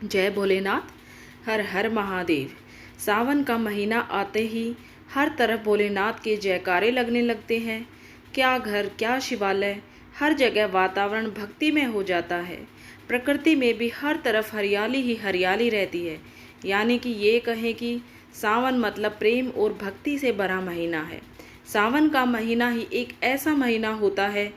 जय भोलेनाथ। हर हर महादेव। सावन का महीना आते ही हर तरफ भोलेनाथ के जयकारे लगने लगते हैं। क्या घर क्या शिवालय, हर जगह वातावरण भक्ति में हो जाता है। प्रकृति में भी हर तरफ हरियाली ही हरियाली रहती है। यानी कि ये कहें कि सावन मतलब प्रेम और भक्ति से भरा महीना है। सावन का महीना ही एक ऐसा महीना होता है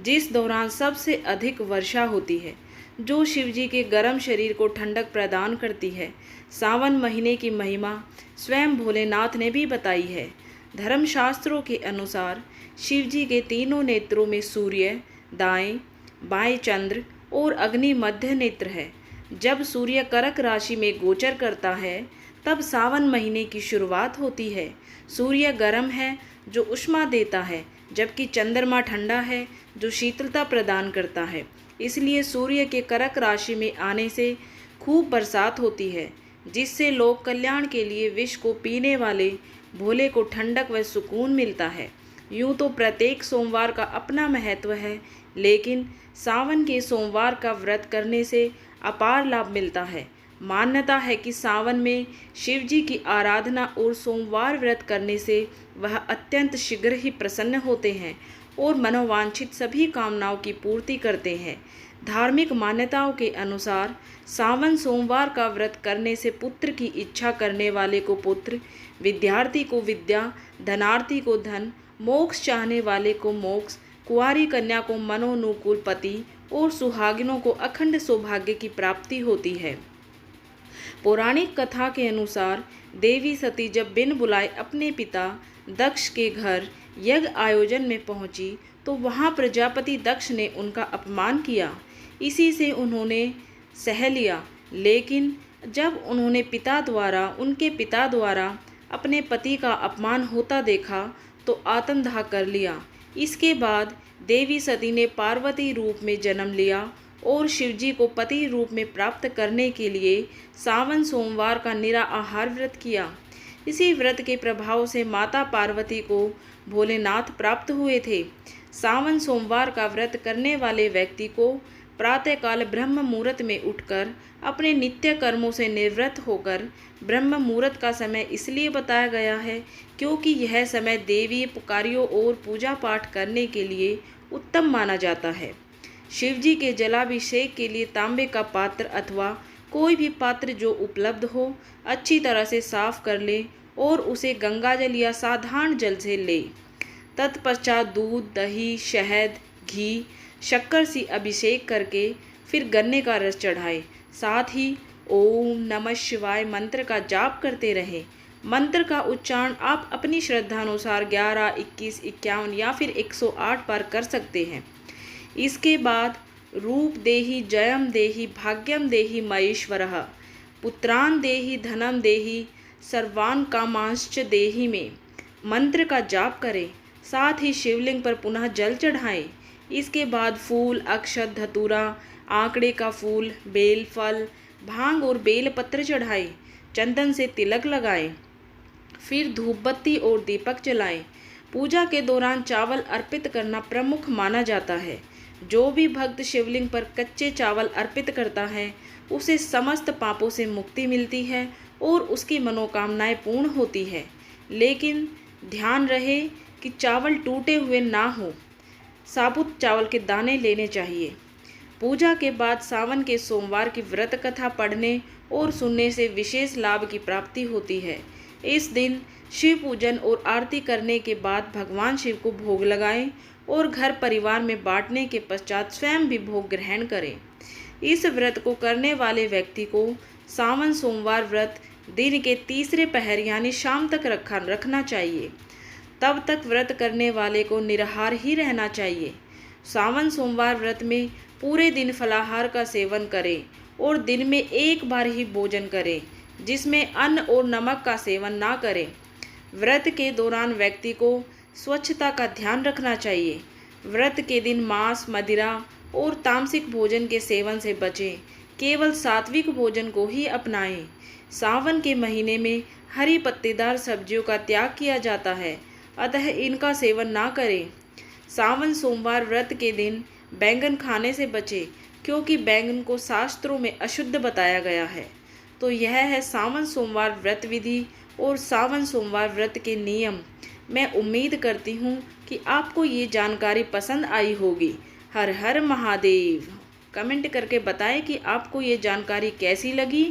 जिस दौरान सबसे अधिक वर्षा होती है, जो शिवजी के गर्म शरीर को ठंडक प्रदान करती है। सावन महीने की महिमा स्वयं भोलेनाथ ने भी बताई है। धर्मशास्त्रों के अनुसार शिवजी के तीनों नेत्रों में सूर्य, दाएं बाएं चंद्र और अग्नि मध्य नेत्र है। जब सूर्य कर्क राशि में गोचर करता है तब सावन महीने की शुरुआत होती है। सूर्य गर्म है जो उष्मा देता है, जबकि चंद्रमा ठंडा है जो शीतलता प्रदान करता है। इसलिए सूर्य के कर्क राशि में आने से खूब बरसात होती है, जिससे लोक कल्याण के लिए विष को पीने वाले भोले को ठंडक व सुकून मिलता है। यूँ तो प्रत्येक सोमवार का अपना महत्व है, लेकिन सावन के सोमवार का व्रत करने से अपार लाभ मिलता है। मान्यता है कि सावन में शिव जी की आराधना और सोमवार व्रत करने से वह अत्यंत शीघ्र ही प्रसन्न होते हैं और मनोवांछित सभी कामनाओं की पूर्ति करते हैं। धार्मिक मान्यताओं के अनुसार सावन सोमवार का व्रत करने से पुत्र की इच्छा करने वाले को पुत्र, विद्यार्थी को विद्या, धनार्थी को धन, मोक्ष चाहने वाले को मोक्ष, कुंवारी कन्या को मनोनुकूल पति और सुहागिनों को अखंड सौभाग्य की प्राप्ति होती है। पौराणिक कथा के अनुसार देवी सती जब बिन बुलाए अपने पिता दक्ष के घर यज्ञ आयोजन में पहुंची तो वहां प्रजापति दक्ष ने उनका अपमान किया। इसी से उन्होंने सह लिया, लेकिन जब उन्होंने उनके पिता द्वारा अपने पति का अपमान होता देखा तो आत्मदाह कर लिया। इसके बाद देवी सती ने पार्वती रूप में जन्म लिया और शिवजी को पति रूप में प्राप्त करने के लिए सावन सोमवार का निराहार व्रत किया। इसी व्रत के प्रभाव से माता पार्वती को भोलेनाथ प्राप्त हुए थे। सावन सोमवार का व्रत करने वाले व्यक्ति को प्रातःकाल ब्रह्म मुहूर्त में उठकर अपने नित्य कर्मों से निवृत्त होकर, ब्रह्म मुहूर्त का समय इसलिए बताया गया है क्योंकि यह समय देवी पुकारियों और पूजा पाठ करने के लिए उत्तम माना जाता है। शिवजी के जलाभिषेक के लिए तांबे का पात्र अथवा कोई भी पात्र जो उपलब्ध हो, अच्छी तरह से साफ कर ले और उसे गंगाजल या साधारण जल से ले। तत्पश्चात दूध, दही, शहद, घी, शक्कर से अभिषेक करके फिर गन्ने का रस चढ़ाए। साथ ही ओम नमः शिवाय मंत्र का जाप करते रहें। मंत्र का उच्चारण आप अपनी श्रद्धानुसार 11, 21, 51 या फिर 108 बार कर सकते हैं। इसके बाद रूप देहि जयम देहि भाग्यम देहि महेश्वरः, पुत्रान देहि धनम देहि सर्वान कामांश्च देहि में मंत्र का जाप करें। साथ ही शिवलिंग पर पुनः जल चढ़ाएं। इसके बाद फूल, अक्षत, धतूरा, आंकड़े का फूल, बेल फल, भांग और बेल पत्र चढ़ाएं। चंदन से तिलक लगाएं। फिर धूप बत्ती और दीपक जलाएं। पूजा के दौरान चावल अर्पित करना प्रमुख माना जाता है। जो भी भक्त शिवलिंग पर कच्चे चावल अर्पित करता है उसे समस्त पापों से मुक्ति मिलती है और उसकी मनोकामनाएं पूर्ण होती है। लेकिन ध्यान रहे कि चावल टूटे हुए ना हो, साबुत चावल के दाने लेने चाहिए। पूजा के बाद सावन के सोमवार की व्रत कथा पढ़ने और सुनने से विशेष लाभ की प्राप्ति होती है। इस दिन शिव पूजन और आरती करने के बाद भगवान शिव को भोग लगाएं और घर परिवार में बांटने के पश्चात स्वयं भी भोग ग्रहण करें। इस व्रत को करने वाले व्यक्ति को सावन सोमवार व्रत दिन के तीसरे पहर यानी शाम तक रखना चाहिए। तब तक व्रत करने वाले को निराहार ही रहना चाहिए। सावन सोमवार व्रत में पूरे दिन फलाहार का सेवन करें और दिन में एक बार ही भोजन करें, जिसमें अन्न और नमक का सेवन ना करें। व्रत के दौरान व्यक्ति को स्वच्छता का ध्यान रखना चाहिए। व्रत के दिन मांस, मदिरा और तामसिक भोजन के सेवन से बचें। केवल सात्विक भोजन को ही अपनाएं। सावन के महीने में हरी पत्तेदार सब्जियों का त्याग किया जाता है, अतः इनका सेवन ना करें। सावन सोमवार व्रत के दिन बैंगन खाने से बचें। क्योंकि बैंगन को शास्त्रों में अशुद्ध बताया गया है। तो यह है सावन सोमवार व्रत विधि और सावन सोमवार व्रत के नियम। मैं उम्मीद करती हूँ कि आपको ये जानकारी पसंद आई होगी। हर हर महादेव। कमेंट करके बताएं कि आपको ये जानकारी कैसी लगी।